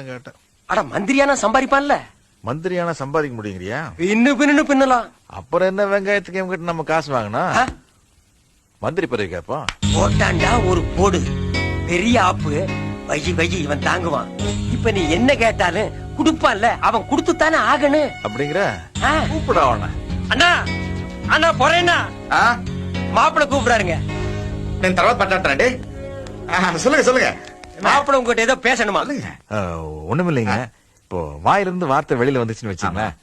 கேட்டேன். அட மந்திரியானா சம்பாதிப்பான்ல. மந்திரியானா சம்பாதிக்க முடியுங்கறியா? பின்னு பின்னலாம். அப்புறம் என்ன வெங்காயத்துக்கு கிட்ட நம்ம காசு வாங்கினா மந்திரி பதவி கேட்போம். போட்டாண்டா ஒரு போடு. பெரிய ஆப்பு. வயி இவன் தாங்குவான். இப்ப நீ என்ன கேட்டாலும் குடுப்பான்ல, அவன் குடுத்துத்தானே ஆகணும். அப்படிங்கிற கூப்பிட அவன. அண்ணா அண்ணா போறேன்னா மாப்பிள கூப்பிடாருங்க. நான் தரவா பட்டாட்டே. சொல்லுங்க சொல்லுங்க. மாப்பிள உங்ககிட்ட ஏதோ பேசணுமா? ஒண்ணுமில்லைங்க. இப்போ வாயிலிருந்து வார்த்தை வெளியில வந்துச்சுன்னு வச்சுங்களேன்,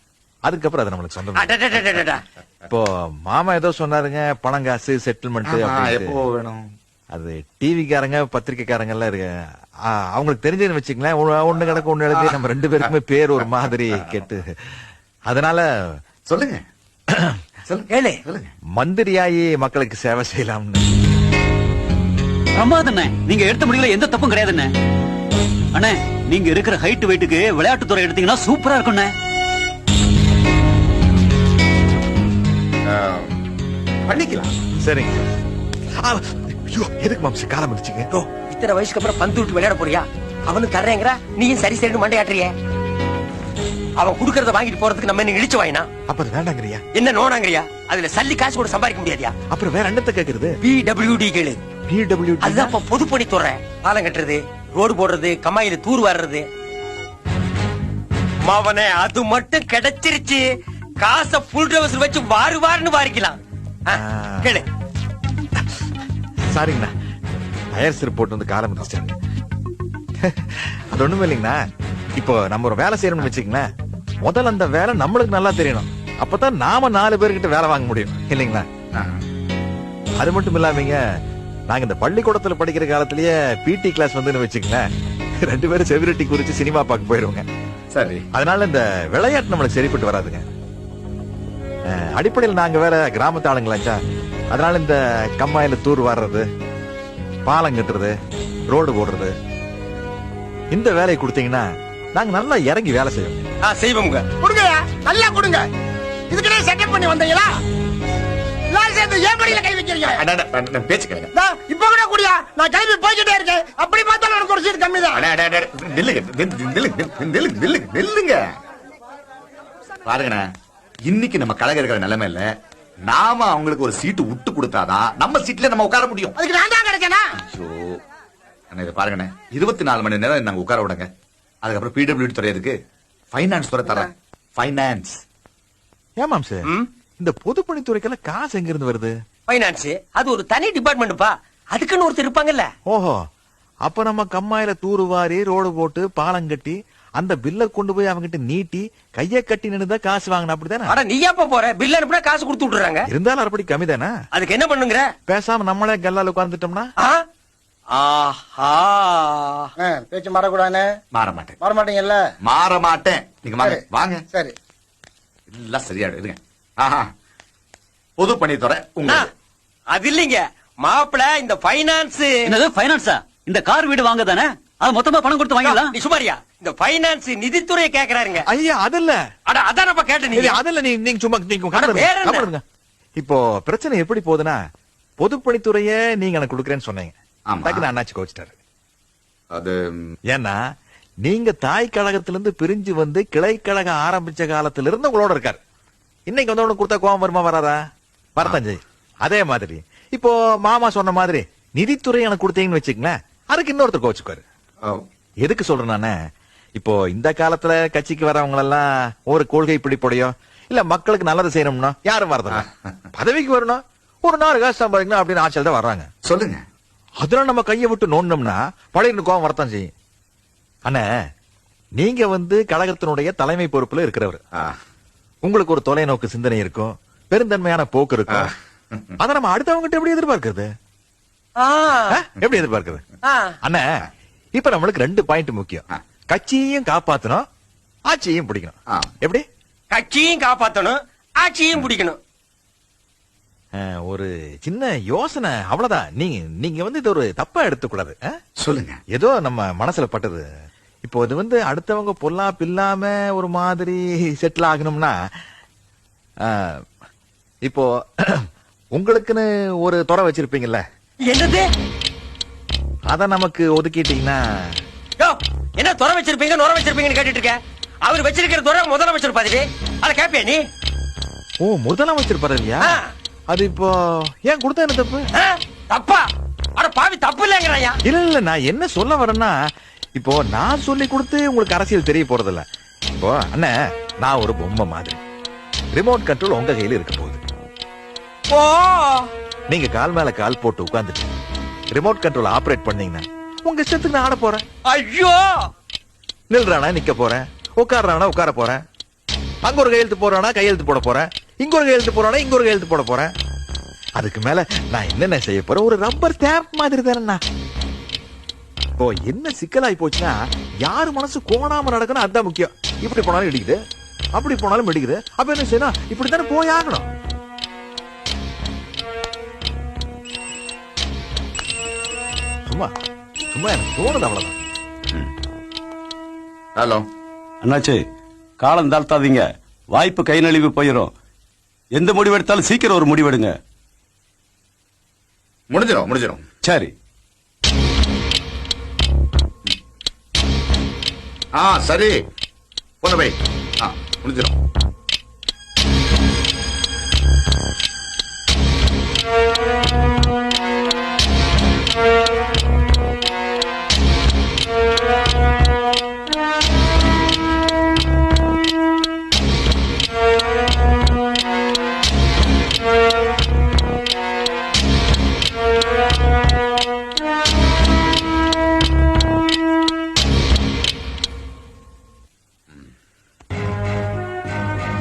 அதுக்கப்புறம் அது நம்மளுக்கு சொந்தம். இப்போ மாமா ஏதோ சொன்னாருங்க, பணம் காசு செட்டில்மெண்ட் எப்போ வேணும். அது டிவிக்காரங்க பத்திரிக்கைக்காரங்க எல்லாம் இருக்கு, அவங்களுக்கு தெரிஞ்சதுன்னு வச்சுங்களேன். ஒண்ணு கிடக்கு ஒண்ணு எழுதி நம்ம ரெண்டு பேருக்குமே பேர் ஒரு மாதிரி கேட்டு, அதனால சொல்லுங்க சொல்லுங்க. மந்திரியாயி மக்களுக்கு சேவை செய்யலாம்னு. பிரமாதண்ணே, நீங்க எடுத்த முடிவுல எந்த தப்பும் கிடையாதுண்ணே. அண்ணே, நீங்க இருக்கிற ஹைட் வெயிட்டுக்கு விளையாட்டுத்துறை எடுத்தீங்கன்னா சூப்பரா இருக்கும்ண்ணே. பண்ணிக்கலாம். சரிங்க. எதுக்கு மாம்சி காலம் இருந்துச்சுங்க? இத்தனை வயசுக்கு அப்புறம் பந்து விட்டு விளையாட போறியா? அவனு தர்றேங்கிற, நீயும் சரி சரின்னு மண்டையாட்டுறிய. அவன் குடுக்கறத வாங்கிட்டு போறதுக்கு நம்ம என்ன இழிச்சு வாயினா? அப்ப அது வேண்டாங்கறியா? என்ன நோனாங்கறியா? அதுல சல்லி காசு கூட சம்பாதிக்க முடியாதியா? அப்புறம் வேற என்னத்த கேக்குறது? PWD கேளு. PWD அதுதான் பொதுப்பணித்துறை. பாலம் கட்டுறது, ரோடு போடுறது, கம்மாயில தூர் வாடுறது. மாவனே, அது மட்டும் கிடைச்சிருச்சு. காசை புல் டிரைவர்ஸ் வச்சு வாருன்னு வாரிக்கலாம். கேளு. சாரிங்கண்ணா, டயர் சிறு போட்டு வந்து காலம் இருந்துச்சாங்க. அது ஒண்ணுமே இல்லைங்கண்ணா. இப்போ நம்ம ஒரு வேலை செய்யணும்னு வச்சுக்கங்களேன், முதல்ல அந்த வேலை நம்மளுக்கு நல்லா தெரியணும். அப்பதான் நாம 4 பேர்கிட்ட வேலை வாங்க முடியும் இல்லைங்களா? அது மட்டும் இல்லாமங்க, நாங்க இந்த பள்ளிக்கூடத்துல படிக்கிற காலத்திலேயே PT கிளாஸ் வந்து வச்சுக்கங்களேன், 2 பேரும் செவிரட்டி குறிச்சு சினிமா பார்க்க போயிருவோங்க. சரி. அதனால இந்த விளையாட்டு நம்மளுக்கு சரிப்பட்டு வராதுங்க. அடிப்படையில் நாங்க வேற கிராமத்து ஆளுங்களாச்சா, அதனால இந்த கம்மாயில தூர் வாடுறது, பாலம் கட்டுறது, ரோடு போடுறது, இந்த வேலையை கொடுத்தீங்கன்னா நாங்க நல்லா இறங்கி வேலை செய்வோம். செய்வோங்க. கொடுங்க, நல்லா கொடுங்க. இதுக்கு செட்டப் பண்ணி வந்தீங்களா? கை வைக்கிறீங்க. பேச்சு கேளுங்க. இப்ப கூட குடியா, நான் கிளம்பி போய்கிட்டே இருக்கேன். அப்படி பார்த்தாலும் எனக்கு ஒரு சீட் கம்மி தான். நில்லுங்க. பாருங்கண்ணா, இன்னைக்கு நம்ம கழகம் இருக்கிற நிலைமை இல்ல. நாம அவங்களுக்கு ஒரு சீட்டு விட்டு கொடுத்தாதான் நம்ம சீட்ல நம்ம உட்கார முடியும். அதுக்கு நான் தான் கிடைச்சேனா? இதை பாருங்கண்ணே, 24 மணி நேரம் நாங்க உட்கார விடுங்க. அதுக்கப்புறம் PWD துறை இருக்கு, பைனான்ஸ் துறை தரேன். பைனான்ஸ். ஏன் மாம்சு, இந்த பொதுப்பணித்துறைக்கெல்லாம் காசு எங்க இருந்து வருது? பைனான்ஸ் அது ஒரு தனி டிபார்ட்மெண்ட்ப்பா. அதுக்குன்னு ஒருத்தர் இருப்பாங்கல்ல. ஓஹோ, அப்ப நம்ம கம்மாயில தூரு வாரி ரோடு போட்டு பாலம் கட்டி அந்த பில்ல கொண்டு போய் அவங்கிட்ட நீட்டி கைய கட்டி நின்னுதா காசு வாங்கணும், அப்படிதானே? அட நீ எப்ப போற? பில் அனுப்புனா காசு கொடுத்து விட்டுறாங்க. இருந்தாலும் அரைப்படி கம்மி தானே. அதுக்கு என்ன பண்ணுங்கிற? பேசாம நம்மளே கல்லால உட்கார்ந்துட்டோம்னா. பேச்சு மாறக்கூடாது. மாற மாட்டேன். மாற மாட்டீங்கல்ல? மாற மாட்டேன். நீங்க வாங்க வாங்க. சரி, எல்லாம் சரியா இருங்க. பொது பணித்துறை உங்க. அது இல்லீங்க மாப்பிள, இந்த பைனான்ஸ். என்னது பைனான்ஸா? இந்த கார் வீடு வாங்க தானே, அது மொத்தமா பணம் கொடுத்து வாங்கிடலாம். நீ சுமாரியா? இந்த பைனான்ஸ் நிதித்துறையை கேக்குறாருங்க. ஐயா அதல்ல. அட அதானப்பா கேட்ட நீங்க. அதல்ல, நீங்க சும்மா நீங்க. இப்போ பிரச்சனை எப்படி போகுதுன்னா, பொதுப்பணித்துறைய நீங்க எனக்கு கொடுக்கறேன்னு சொன்னீங்க. அண்ணாச்சி கோச்சிட்டாரு. அது ஏன்னா நீங்க தாய் கழகத்திலிருந்து பிரிஞ்சு வந்து கிளை கழகம் ஆரம்பிச்ச காலத்துல இருந்து உங்களோட இருக்காரு. இன்னைக்கு வந்து கொடுத்தா கோவம் வருமா வராதா? வரதான் செய்யும். அதே மாதிரி இப்போ மாமா சொன்ன மாதிரி நிதித்துறை எனக்கு கொடுத்தீங்கன்னு வச்சுக்கங்களேன், அதுக்கு இன்னொருத்தர் கோச்சுக்காரு. எதுக்கு சொல்றேன் நானே, இப்போ இந்த காலத்துல கட்சிக்கு வரவங்க எல்லாம் ஒரு கொள்கை பிடிப்படையோ இல்ல மக்களுக்கு நல்லது செய்யணும்னா யாரும் வரதில்ல. பதவிக்கு வரணும், ஒரு 4 காசு சம்பாதிக்கணும் அப்படின்னு ஆட்சியில் தான் வர்றாங்க. சொல்லுங்க. அதெல்லாம் நம்ம கையை விட்டு நோண்டோம்னா பழைய கோவம் வரத்தான் செய்யும். அண்ணா, நீங்க வந்து கழகத்தினுடைய தலைமை பொறுப்புல இருக்கிறவர். உங்களுக்கு ஒரு தொலைநோக்கு சிந்தனை இருக்கும், பெருந்தன்மையான போக்கு இருக்கும். அத நம்ம அடுத்தவங்க எப்படி எதிர்பார்க்கிறது? எப்படி எதிர்பார்க்கிறது? அண்ணா, இப்ப நம்மளுக்கு 2 பாயிண்ட் முக்கியம். கட்சியையும் காப்பாத்தணும், ஆட்சியையும் பிடிக்கணும். எப்படி? கட்சியும் காப்பாத்தணும், ஆட்சியும் பிடிக்கணும். ஒரு சின்ன யோசனை, அவ்வளவுதான். நீங்க வந்து இது ஒரு தப்பா எடுத்துக்கூடாது. சொல்லுங்க. ஏதோ நம்ம மனசுல பட்டது. இப்போ இது வந்து அடுத்தவங்க பொல்லாப்பு இல்லாம ஒரு மாதிரி செட்டில் ஆகணும்னா, இப்போ உங்களுக்குன்னு ஒரு துறை வச்சிருப்பீங்கல்ல, என்னது? அத நமக்கு ஒதுக்கிட்டீங்கன்னா என்ன துறை வச்சிருப்பீங்க நுர வச்சிருப்பீங்கன்னு கேட்டுட்டு இருக்க அவர் வச்சிருக்கிற துறை முதலமைச்சர் பதவி அத கேப்பியா நீ ஓ முதலமைச்சர் பதவியா ஆ. அது இப்போ ஏன் கொடுத்தா என்ன தப்பு ஆ? தப்பா அட பாவி தப்பு இல்லங்கிறாயா இல்ல நான் என்ன சொல்ல வரேன்னா இப்போ நான் சொல்லி கொடுத்து உங்களுக்கு அரசியல் தெரிய போறதில்ல இப்போ அண்ணே நான் ஒரு பொம்மை மாதிரி ரிமோட் கண்ட்ரோல் உங்க கையில இருக்க போகுது ஓ நீங்க கால் மேல கால் போட்டு உட்கார்ந்துட்டு ரிமோட் கண்ட்ரோல் ஆபரேட் பண்ணீங்கன்னா உங்க இஷ்டத்துக்கு நான் ஆட போறேன் ஐயோ நில்றானா நிக்க போறேன் உட்கார்றானா உட்கார போறேன் அங்க ஒரு கையெழுத்து போறானா கையெழுத்து போட போறேன் இங்க ஒரு கையெழுத்து போறானா இங்க ஒரு கையெழுத்து போட போறேன் அதுக்கு மேல நான் என்னென்ன செய்ய போறேன் ஒரு ரப்பர் ஸ்டாம்ப் மாதிரி தானே இப்போ என்ன சிக்கலாய் போச்சுன்னா யாரு மனசு கோணாம நடக்கணும் அதுதான் முக்கியம் இப்படி போனாலும் இடிக்குது அப்படி போனாலும் இடிக்குது அப்ப என்ன செய்யணும் இப்படித்தானே போய் ஆகணும் சும்மா சும்மா எனக்கு தோணுது அவ்வளவுதான் ஹலோ அண்ணாச்சி காலம் தாழ்த்தாதீங்க வாய்ப்பு கை நழுவி போயிடும் எந்த முடிவெடுத்தாலும் சீக்கிரம் ஒரு முடிவெடுங்க முடிஞ்சிடும் சரி சரி போன போய் முடிஞ்சிடும்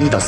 நீதான்